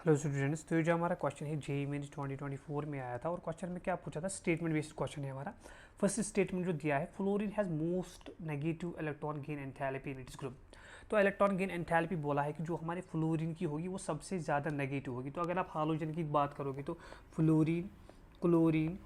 Hello students, तो ये जो हमारा क्वेश्चन है जेईई मेंस 2024 में आया था और क्वेश्चन में क्या पूछा था, स्टेटमेंट बेस्ड क्वेश्चन है हमारा। फर्स्ट स्टेटमेंट जो दिया है, fluorine has most negative electron gain enthalpy in its group. तो इलेक्ट्रॉन गेन एंथैल्पी बोला है कि जो हमारे फ्लोरीन की होगी वो सबसे ज़्यादा नेगेटिव होगी। तो अगर आप हालोजन की बात करोगे तो fluorine, chlorine,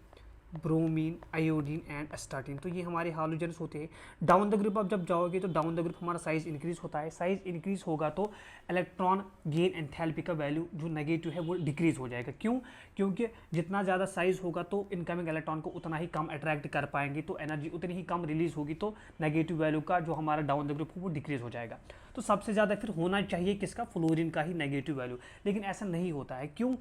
bromine, iodine and astatine, तो ये हमारे हालोजेंस होते हैं। डाउन द ग्रुप आप जब जाओगे तो डाउन द ग्रुप हमारा साइज इंक्रीज होता है। साइज इंक्रीज होगा तो इलेक्ट्रॉन गेन एंथैल्पी का वैल्यू जो नेगेटिव है वो डिक्रीज हो जाएगा। क्यों? क्योंकि जितना ज़्यादा साइज होगा तो इनकमिंग इलेक्ट्रॉन को उतना ही कम अट्रैक्ट कर पाएंगे, तो एनर्जी उतनी ही कम रिलीज होगी, तो नेगेटिव वैल्यू का जो हमारा डाउन द ग्रुप हो वो डिक्रीज हो जाएगा। तो सबसे ज़्यादा फिर होना चाहिए किसका? फ्लोरीन का ही नेगेटिव वैल्यू। लेकिन ऐसा नहीं होता है। क्यों?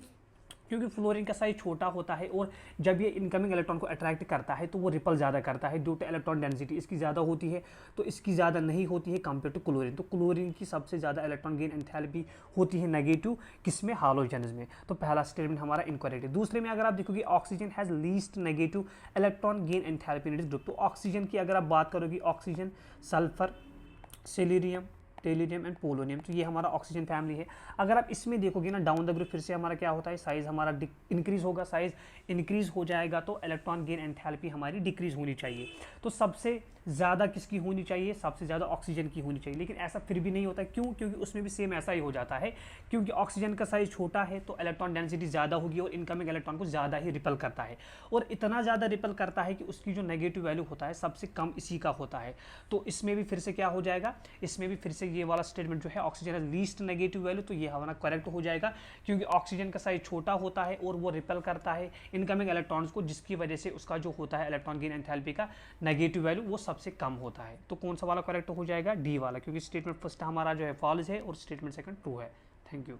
क्योंकि फ्लोरीन का साइज छोटा होता है और जब ये इनकमिंग इलेक्ट्रॉन को अट्रैक्ट करता है तो वो रिपल ज़्यादा करता है। ड्यू टू इलेक्ट्रॉन डेंसिटी इसकी ज़्यादा होती है, तो इसकी ज़्यादा नहीं होती है कंपेयर टू क्लोरीन। तो क्लोरीन की सबसे ज़्यादा इलेक्ट्रॉन गेन एंथैल्पी होती है नेगेटिव, किसमें? हालोजेंस में। तो पहला स्टेटमेंट हमारा इनकरेक्ट है। दूसरे में अगर आप देखोगे, oxygen has least negative electron gain enthalpy in its group. तो ऑक्सीजन की अगर आप बात करोगे, ऑक्सीजन, सल्फर, सिलीरियम, टेलिडियम एंड पोलोनियम, तो ये हमारा ऑक्सीजन फैमिली है। अगर आप इसमें देखोगे ना, डाउन द ग्रुप फिर से हमारा क्या होता है, साइज हमारा इंक्रीज होगा। साइज इंक्रीज हो जाएगा तो इलेक्ट्रॉन गेन एंथैल्पी हमारी डिक्रीज होनी चाहिए। तो सबसे ज़्यादा किसकी होनी चाहिए? सबसे ज़्यादा ऑक्सीजन की होनी चाहिए। लेकिन ऐसा फिर भी नहीं होता। क्यों? क्योंकि उसमें भी सेम ऐसा ही हो जाता है। क्योंकि ऑक्सीजन का साइज छोटा है तो इलेक्ट्रॉन डेंसिटी ज़्यादा होगी और इनकमिंग इलेक्ट्रॉन को ज़्यादा ही रिपल करता है, और इतना ज़्यादा रिपल करता है कि उसकी जो नेगेटिव वैल्यू होता है सबसे कम इसी का होता है। तो इसमें भी फिर से क्या हो जाएगा, इसमें भी फिर से ये वाला स्टेटमेंट जो है, ऑक्सीजन है लीस्ट नेगेटिव वैल्यू, तो ये हमारा करेक्ट हो जाएगा। क्योंकि ऑक्सीजन का साइज छोटा होता है और वो रिपेल करता है इनकमिंग इलेक्ट्रॉन्स को, जिसकी वजह से उसका जो होता है इलेक्ट्रॉन गेन एंथैल्पी का नेगेटिव वैल्यू वो सबसे कम होता है। तो कौन सा वाला करेक्ट हो जाएगा? डी वाला, क्योंकि स्टेटमेंट फर्स्ट हमारा जो है फॉल्स है और स्टेटमेंट सेकंड ट्रू है। Thank you.